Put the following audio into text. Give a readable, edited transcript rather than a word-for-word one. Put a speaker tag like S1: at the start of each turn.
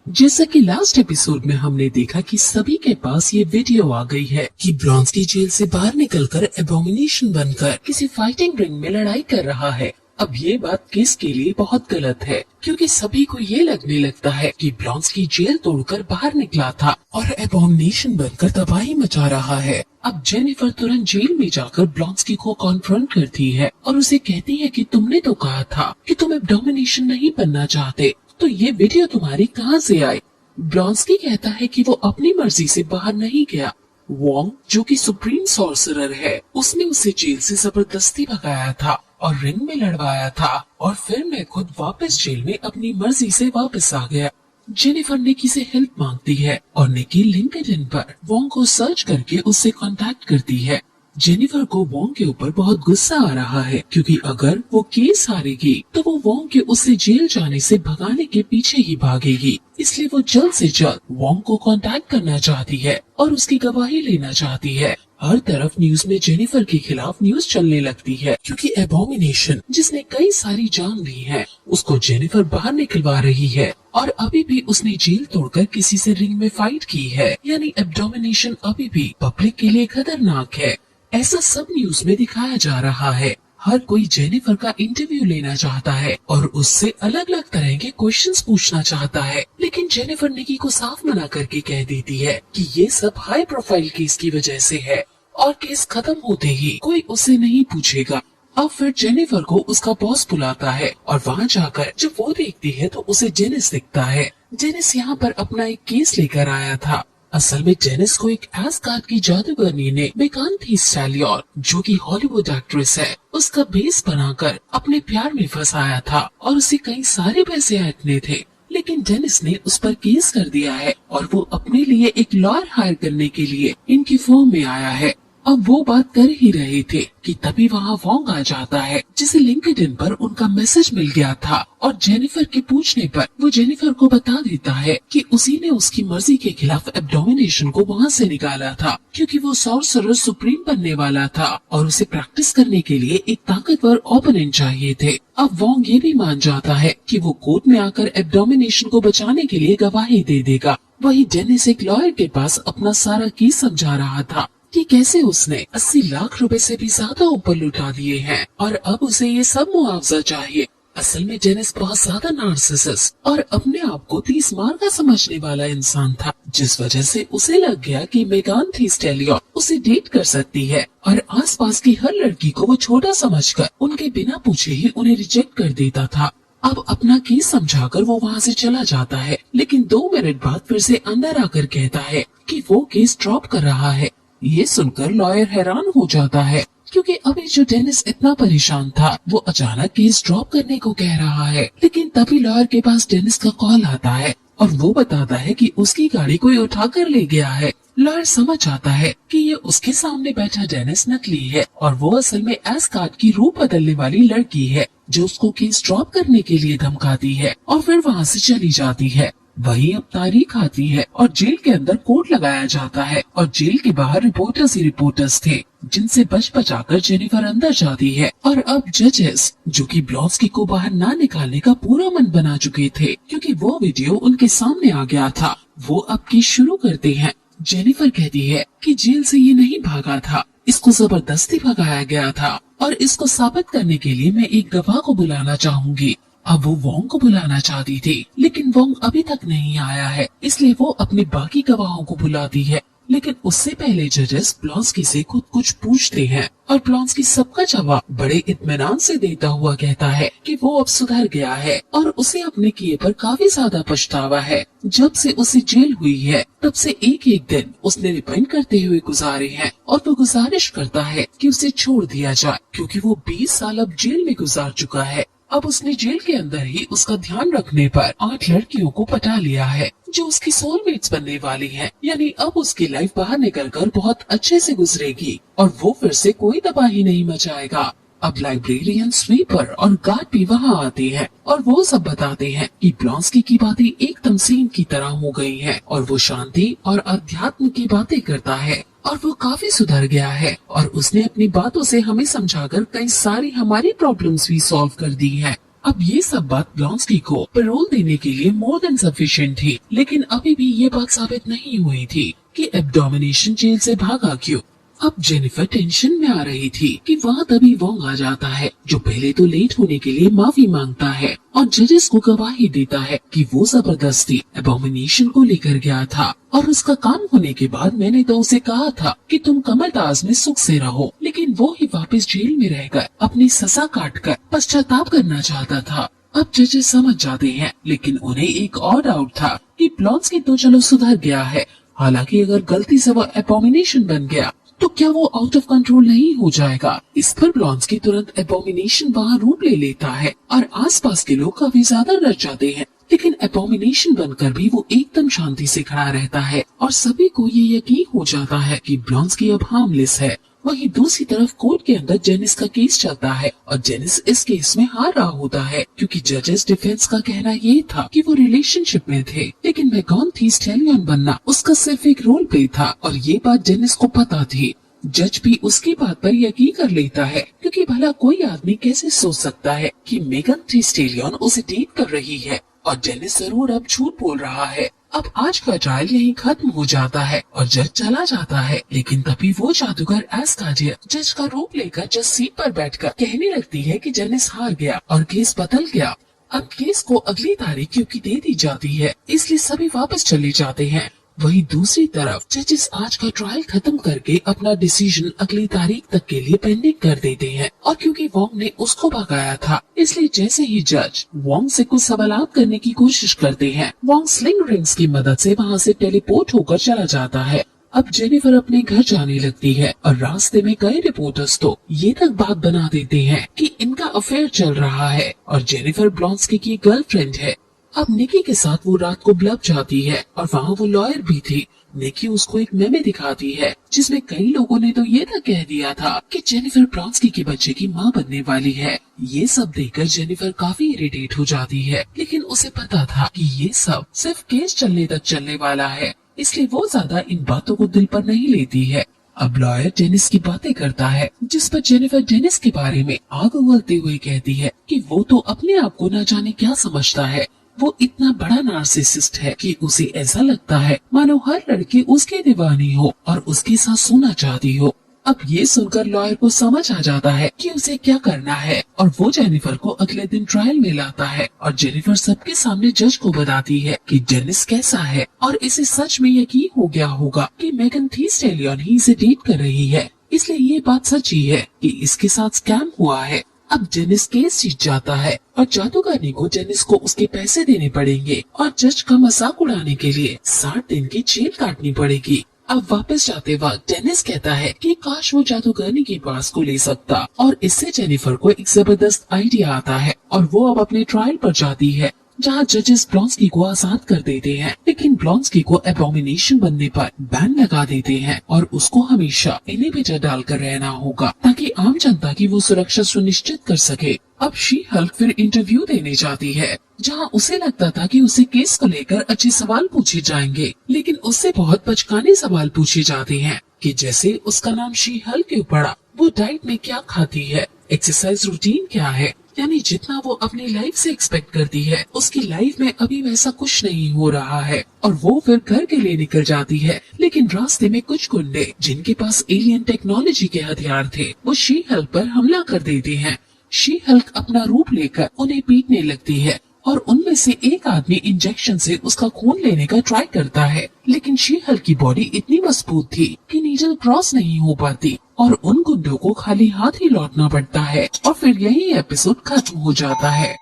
S1: जैसा कि last episode में हमने देखा कि सभी के पास ये वीडियो आ गई है कि ब्लॉन्स्की जेल से बाहर निकलकर एबोमिनेशन बनकर किसी फाइटिंग रिंग में लड़ाई कर रहा है। अब ये बात किस के लिए बहुत गलत है, क्योंकि सभी को ये लगने लगता है कि ब्लॉन्स्की जेल तोड़कर बाहर निकला था और एबोमिनेशन बनकर तबाही मचा रहा है। अब जेनिफर तुरंत जेल में जाकर ब्लॉन्स्की को कॉन्फ्रंट करती है और उसे कहती है कि तुमने तो कहा था कि तुम एबोमिनेशन नहीं बनना चाहते, तो ये वीडियो तुम्हारी कहाँ से आई? ब्लॉन्स्की कहता है कि वो अपनी मर्जी से बाहर नहीं गया। वोंग, जो कि सुप्रीम सॉर्सरर है, उसने उसे जेल से जबरदस्ती भगाया था और रिंग में लड़वाया था और फिर मैं खुद वापस जेल में अपनी मर्जी से वापस आ गया। जेनिफर निकी से हेल्प मांगती है और निकी लिंक्डइन पर वोंग को सर्च करके उससे कांटेक्ट करती है। जेनिफर को वोंग के ऊपर बहुत गुस्सा आ रहा है, क्योंकि अगर वो केस हारेगी तो वो वोंग के उसे जेल जाने से भगाने के पीछे ही भागेगी। इसलिए वो जल्द से जल्द वोंग को कांटेक्ट करना चाहती है और उसकी गवाही लेना चाहती है। हर तरफ न्यूज में जेनिफर के खिलाफ न्यूज चलने लगती है, क्योंकि एबोमिनेशन, जिसने कई सारी जान ली है, उसको जेनिफर बाहर निकलवा रही है और अभी भी उसने जेल तोड़कर किसी से रिंग में फाइट की है। यानी एबोमिनेशन अभी भी पब्लिक के लिए खतरनाक है। ऐसा सब न्यूज में दिखाया जा रहा है। हर कोई जेनिफर का इंटरव्यू लेना चाहता है और उससे अलग अलग तरह के क्वेश्चंस पूछना चाहता है, लेकिन जेनिफर निकी को साफ मना करके कह देती है कि ये सब हाई प्रोफाइल केस की वजह से है और केस खत्म होते ही कोई उसे नहीं पूछेगा। अब फिर जेनिफर को उसका बॉस बुलाता है और वहाँ जाकर जब वो देखती है तो उसे जेनिस दिखता है। जेनिस यहाँ पर अपना एक केस लेकर आया था। असल में जेनिस को एक एस्गार्ड की जादूगरनी ने मेकांथी स्टैलियन, जो कि हॉलीवुड एक्ट्रेस है, उसका बेस बनाकर अपने प्यार में फंसाया था और उसे कई सारे पैसे ऐंठने थे, लेकिन जेनिस ने उस पर केस कर दिया है और वो अपने लिए एक लॉयर हायर करने के लिए इनकी फर्म में आया है। अब वो बात कर ही रहे थे कि तभी वहाँ वोंग आ जाता है, जिसे लिंक्डइन पर उनका मैसेज मिल गया था और जेनिफर के पूछने पर वो जेनिफर को बता देता है कि उसी ने उसकी मर्जी के खिलाफ एबोमिनेशन को वहाँ से निकाला था, क्योंकि वो सॉर्सरर सुप्रीम बनने वाला था और उसे प्रैक्टिस करने के लिए एक ताकतवर ओपोनेंट चाहिए थे। अब वोंग ये भी मान जाता है कि वो कोर्ट में आकर एबोमिनेशन को बचाने के लिए गवाही दे देगा। वही जेनिस एक लॉयर के पास अपना सारा केस समझा रहा था कि कैसे उसने 80 लाख रुपए से भी ज्यादा ऊपर लुटा दिए हैं और अब उसे ये सब मुआवजा चाहिए। असल में जेनिस बहुत ज्यादा नार्सिसिस्ट और अपने आप को 30 मार का समझने वाला इंसान था, जिस वजह से उसे लग गया कि मेकांथी स्टैलियन उसे डेट कर सकती है और आसपास की हर लड़की को वो छोटा समझकर उनके बिना पूछे ही उन्हें रिजेक्ट कर देता था। अब अपना केस समझाकर वो वहाँ से चला जाता है, लेकिन 2 मिनट बाद फिर से अंदर आकर कहता है कि वो केस ड्रॉप कर रहा है। ये सुनकर लॉयर हैरान हो जाता है, क्योंकि अभी जो डेनिस इतना परेशान था वो अचानक केस ड्रॉप करने को कह रहा है। लेकिन तभी लॉयर के पास डेनिस का कॉल आता है और वो बताता है कि उसकी गाड़ी कोई उठा कर ले गया है। लॉयर समझ आता है कि ये उसके सामने बैठा डेनिस नकली है और वो असल में एस्गार्ड की रूप बदलने वाली लड़की है, जो उसको केस ड्रॉप करने के लिए धमकाती है और फिर वहाँ से चली जाती है। वही अब तारीख आती है और जेल के अंदर कोर्ट लगाया जाता है और जेल के बाहर रिपोर्टर्स ही रिपोर्टर्स थे, जिनसे बच बचाकर जेनिफर अंदर जाती है। और अब जजेस, जो कि ब्लॉन्स्की को बाहर ना निकालने का पूरा मन बना चुके थे, क्योंकि वो वीडियो उनके सामने आ गया था, वो अब केस शुरू करते हैं। जेनिफर कहती है कि जेल से ये नहीं भागा था, इसको जबरदस्ती भगाया गया था और इसको साबित करने के लिए मैं एक गवाह को बुलाना चाहूंगी। अब वो वोंग को बुलाना चाहती थी, लेकिन वोंग अभी तक नहीं आया है, इसलिए वो अपने बाकी गवाहों को बुलाती है। लेकिन उससे पहले जजेस ब्लॉन्स्की से खुद कुछ पूछते हैं और ब्लॉन्स्की सबका जवाब बड़े इत्मीनान से देता हुआ कहता है कि वो अब सुधर गया है और उसे अपने किए पर काफी ज्यादा पछतावा है। जब से उसे जेल हुई है तब से एक एक दिन उसने रिपेंट करते हुए गुजारे हैं और वो गुजारिश करता है कि उसे छोड़ दिया जाए, क्योंकि वो 20 साल अब जेल में गुजार चुका है। अब उसने जेल के अंदर ही उसका ध्यान रखने पर 8 लड़कियों को पटा लिया है, जो उसकी सोलमेट्स बनने वाली हैं। यानी अब उसकी लाइफ बाहर निकलकर बहुत अच्छे से गुजरेगी और वो फिर से कोई तबाही नहीं मचाएगा। अब लाइब्रेरियन, स्वीपर और गार्ड भी वहाँ आते हैं और वो सब बताते हैं कि ब्लॉन्स्की की बातें एकदम सीन की तरह हो गई हैं और वो शांति और अध्यात्म की बातें करता है और वो काफी सुधर गया है और उसने अपनी बातों से हमें समझाकर कई सारी हमारी प्रॉब्लम्स भी सॉल्व कर दी हैं। अब ये सब बात ब्लॉन्स्की को पैरोल देने के लिए मोर देन सफिशिएंट थी, लेकिन अभी भी ये बात साबित नहीं हुई थी कि एब्डोमिनेशन जेल से भागा क्यों। अब जेनिफर टेंशन में आ रही थी कि वहाँ तभी वोंग आ जाता है, जो पहले तो लेट होने के लिए माफी मांगता है और जजेस को गवाही देता है कि वो जबरदस्ती एबोमिनेशन को लेकर गया था और उसका काम होने के बाद मैंने तो उसे कहा था कि तुम कमरताज में सुख से रहो, लेकिन वो ही वापस जेल में रहकर अपनी सजा काट कर पश्चाताप करना चाहता था। अब जजेस समझ जाते हैं, लेकिन उन्हें एक और डाउट था कि ब्लॉन्स्की तो चलो सुधर गया है, हालांकि अगर गलती से वो एबोमिनेशन बन गया तो क्या वो आउट ऑफ कंट्रोल नहीं हो जाएगा। इस पर ब्लॉन्स्की तुरंत एबोमिनेशन वहाँ रूप ले लेता है और आसपास के लोग काफी ज्यादा डर जाते हैं, लेकिन एबोमिनेशन बनकर भी वो एकदम शांति से खड़ा रहता है और सभी को ये यकीन हो जाता है कि ब्लॉन्स्की अब हार्मलेस है। वहीं दूसरी तरफ कोर्ट के अंदर जेनिस का केस चलता है और जेनिस इस केस में हार रहा होता है, क्योंकि जजेस डिफेंस का कहना ये था कि वो रिलेशनशिप में थे, लेकिन मैगन थी स्टैलियन बनना उसका सिर्फ एक रोल प्ले था और ये बात जेनिस को पता थी। जज भी उसकी बात पर यकीन कर लेता है, क्योंकि भला कोई आदमी कैसे सोच सकता है कि मेगन थी स्टैलियन उसे डेट कर रही है और जेनिस जरूर अब झूठ बोल रहा है। अब आज का ट्रायल यहीं खत्म हो जाता है और जज चला जाता है, लेकिन तभी वो जादूगर एस्काजिया जज का रूप लेकर जज सीट पर बैठकर कहने लगती है कि जेनिस हार गया और केस बदल गया। अब केस को अगली तारीख क्योंकि दे दी जाती है, इसलिए सभी वापस चले जाते हैं। वहीं दूसरी तरफ जजेस आज का ट्रायल खत्म करके अपना डिसीजन अगली तारीख तक के लिए पेंडिंग कर देते हैं और क्योंकि वोंग ने उसको भगाया था, इसलिए जैसे ही जज वोंग से कुछ सवालात करने की कोशिश करते हैं, वोंग स्लिंग रिंग्स की मदद से वहाँ से टेलीपोर्ट होकर चला जाता है। अब जेनिफर अपने घर जाने लगती है और रास्ते में कई रिपोर्टर्स तो ये तक बात बना देते हैं कि इनका अफेयर चल रहा है और जेनिफर ब्लॉन्स्की की गर्लफ्रेंड है। अब निकी के साथ वो रात को ब्लब जाती है और वहाँ वो लॉयर भी थी। निकी उसको एक मेमे दिखाती है जिसमें कई लोगों ने तो ये तक कह दिया था कि जेनिफर ब्लॉन्स्की के बच्चे की माँ बनने वाली है। ये सब देखकर जेनिफर काफी इरिटेट हो जाती है, लेकिन उसे पता था कि ये सब सिर्फ केस चलने तक चलने वाला है, इसलिए वो ज्यादा इन बातों को दिल पर नहीं लेती है। अब लॉयर डेनिस की बातें करता है, जिस पर जेनिफर डेनिस के बारे में आग उगलते हुए कहती है कि वो तो अपने आप को न जाने क्या समझता है। वो इतना बड़ा नार्सिसिस्ट है कि उसे ऐसा लगता है मानो हर लड़की उसकी दीवानी हो और उसके साथ सोना चाहती हो। अब ये सुनकर लॉयर को समझ आ जाता है कि उसे क्या करना है और वो जेनिफर को अगले दिन ट्रायल में लाता है और जेनिफर सबके सामने जज को बताती है कि डेनिस कैसा है और इसे सच में यकीन हो गया होगा कि मेगन थी स्टैलियन ही इसे डेट कर रही है, इसलिए ये बात सच्ची है कि इसके साथ स्कैम हुआ है। अब जेनिस केस जीत जाता है और जादूगरनी को जेनिस को उसके पैसे देने पड़ेंगे और जज का मजाक उड़ाने के लिए 60 दिन की जेल काटनी पड़ेगी। अब वापस जाते वक्त डेनिस कहता है कि काश वो जादूगरनी के पास को ले सकता और इससे जेनिफर को एक जबरदस्त आइडिया आता है और वो अब अपने ट्रायल पर जाती है, जहाँ जजेस ब्लॉन्स्की को आजाद कर देते हैं, लेकिन ब्लॉन्स्की को एबोमिनेशन बनने पर बैन लगा देते हैं और उसको हमेशा इनहिबिटर डालकर रहना होगा ताकि आम जनता की वो सुरक्षा सुनिश्चित कर सके। अब शी हल्क फिर इंटरव्यू देने जाती है, जहाँ उसे लगता था कि उसे केस को लेकर अच्छे सवाल पूछे जाएंगे, लेकिन उससे बहुत बचकाने सवाल पूछे जाते हैं कि जैसे उसका नाम शी हल्क क्यों पड़ा, वो डाइट में क्या खाती है, एक्सरसाइज रूटीन क्या है, यानी जितना वो अपनी लाइफ से एक्सपेक्ट करती है उसकी लाइफ में अभी वैसा कुछ नहीं हो रहा है। और वो फिर घर के लिए निकल जाती है, लेकिन रास्ते में कुछ गुंडे जिनके पास एलियन टेक्नोलॉजी के हथियार थे वो शी हल्क पर हमला कर देते हैं। शी हल्क अपना रूप लेकर उन्हें पीटने लगती है और उनमें से एक आदमी इंजेक्शन से उसका खून लेने का ट्राई करता है, लेकिन शी हल्क की बॉडी इतनी मजबूत थी कि नीडल क्रॉस नहीं हो पाती और उन गुंडों को खाली हाथ ही लौटना पड़ता है और फिर यही एपिसोड खत्म हो जाता है।